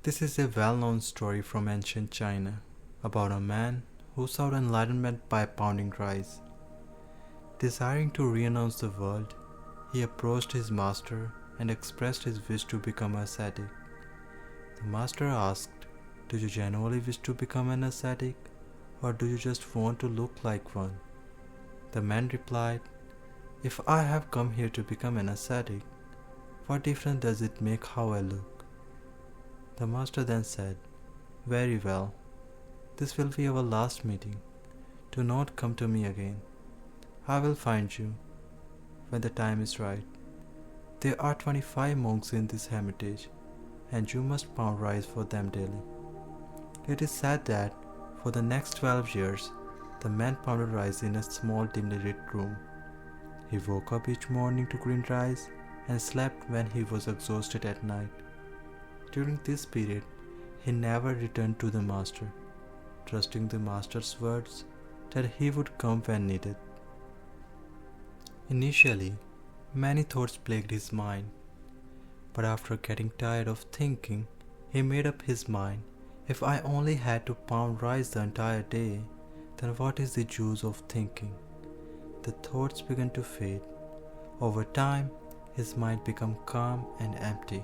This is a well-known story from ancient China about a man who sought enlightenment by pounding rice. Desiring to renounce the world, he approached his master and expressed his wish to become ascetic. The master asked, "Do you genuinely wish to become an ascetic, or do you just want to look like one?" The man replied, "If I have come here to become an ascetic, what difference does it make how I look?" The master then said, "Very well. This will be our last meeting. Do not come to me again. I will find you when the time is right. There are 25 monks in this hermitage, and you must pound rice for them daily." It is said that for the next 12 years, the man pounded rice in a small dimly lit room. He woke up each morning to grind rice and slept when he was exhausted at night. During this period, he never returned to the master, trusting the master's words that he would come when needed. Initially, many thoughts plagued his mind, but after getting tired of thinking, he made up his mind, "If I only had to pound rice the entire day, then what is the use of thinking?" The thoughts began to fade. Over time, his mind became calm and empty,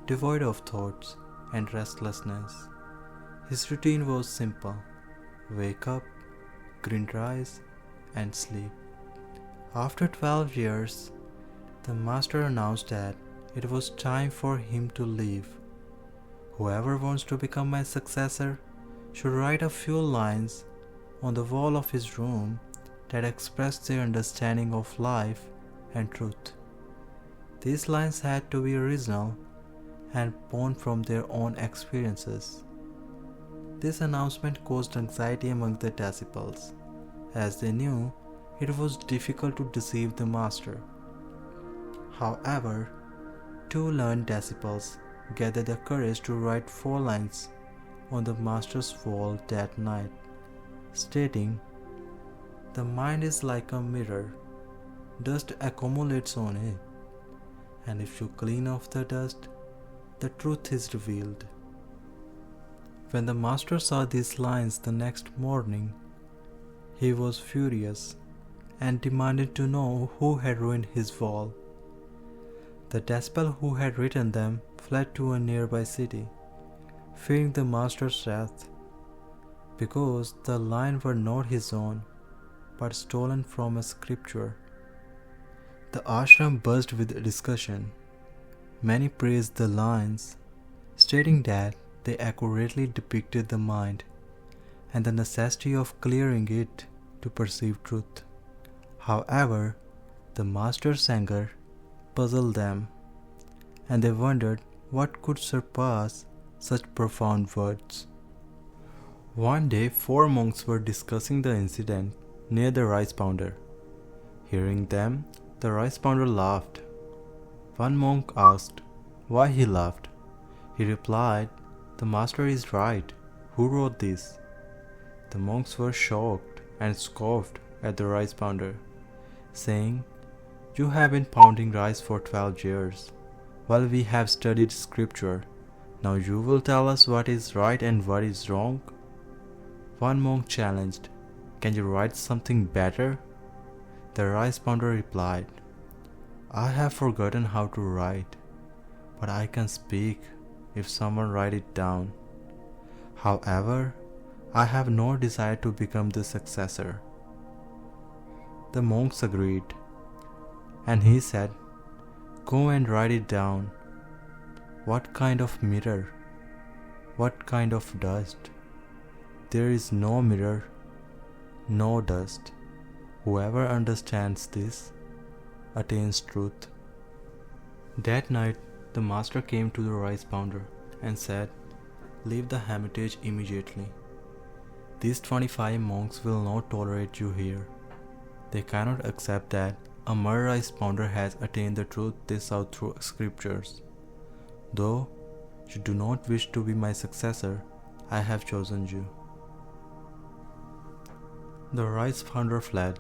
devoid of thoughts and restlessness. His routine was simple: wake up, grind rice, and sleep. After 12 years, the master announced that it was time for him to leave. "Whoever wants to become my successor should write a few lines on the wall of his room that express their understanding of life and truth." These lines had to be original and born from their own experiences. This announcement caused anxiety among the disciples, as they knew it was difficult to deceive the master. However, two learned disciples gathered the courage to write 4 lines on the master's wall that night, stating, "The mind is like a mirror. Dust accumulates on it, and if you clean off the dust, the truth is revealed." When the master saw these lines the next morning, he was furious and demanded to know who had ruined his wall. The disciple who had written them fled to a nearby city, fearing the master's wrath, because the lines were not his own, but stolen from a scripture. The ashram buzzed with discussion. Many praised the lines, stating that they accurately depicted the mind and the necessity of clearing it to perceive truth. However, the master's anger puzzled them, and they wondered what could surpass such profound words. One day, 4 monks were discussing the incident near the rice pounder. Hearing them, the rice pounder laughed. One monk asked why he laughed. He replied, "The master is right. Who wrote this?" The monks were shocked and scoffed at the rice pounder, saying, "You have been pounding rice for 12 years, while we have studied scripture. Now you will tell us what is right and what is wrong?" One monk challenged, "Can you write something better?" The rice pounder replied, "I have forgotten how to write, but I can speak if someone write it down. However, I have no desire to become the successor." The monks agreed, and he said, "Go and write it down. What kind of mirror? What kind of dust? There is no mirror, no dust. Whoever understands this attains truth." That night, the master came to the rice pounder and said, "Leave the hermitage immediately. These 25 monks will not tolerate you here. They cannot accept that a mere rice pounder has attained the truth they saw through scriptures. Though you do not wish to be my successor, I have chosen you." The rice pounder fled,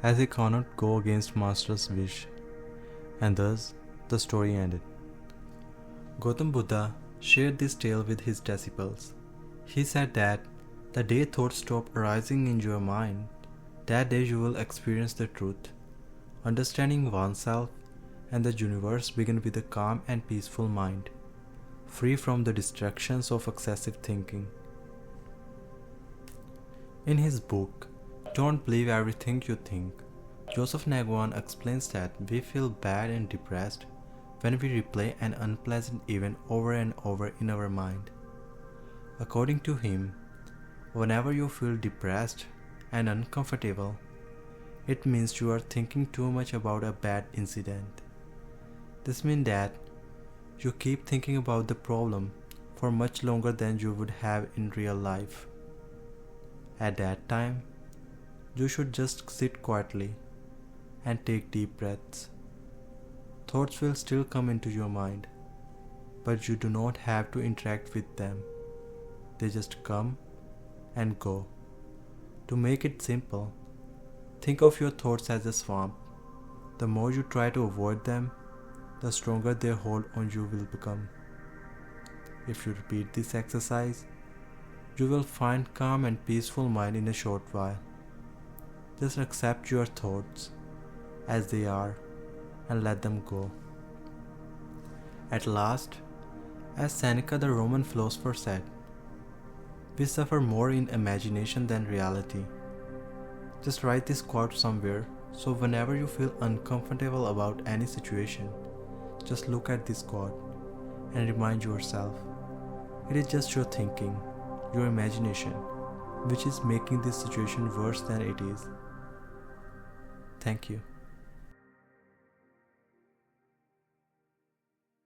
as he cannot go against master's wish, and thus the story ended. Gautama Buddha shared this tale with his disciples. He said that the day thoughts stop arising in your mind, that day you will experience the truth. Understanding oneself and the universe begin with a calm and peaceful mind, free from the distractions of excessive thinking. In his book, Don't Believe Everything You Think, Joseph Ngwan explains that we feel bad and depressed when we replay an unpleasant event over and over in our mind. According to him, whenever you feel depressed and uncomfortable, it means you are thinking too much about a bad incident. This means that you keep thinking about the problem for much longer than you would have in real life. At that time, you should just sit quietly and take deep breaths. Thoughts will still come into your mind, but you do not have to interact with them. They just come and go. To make it simple, think of your thoughts as a swamp. The more you try to avoid them, the stronger their hold on you will become. If you repeat this exercise, you will find calm and peaceful mind in a short while. Just accept your thoughts as they are and let them go. At last, as Seneca the Roman philosopher said, we suffer more in imagination than reality. Just write this quote somewhere so whenever you feel uncomfortable about any situation, just look at this quote and remind yourself, it is just your thinking, your imagination, which is making this situation worse than it is. Thank you.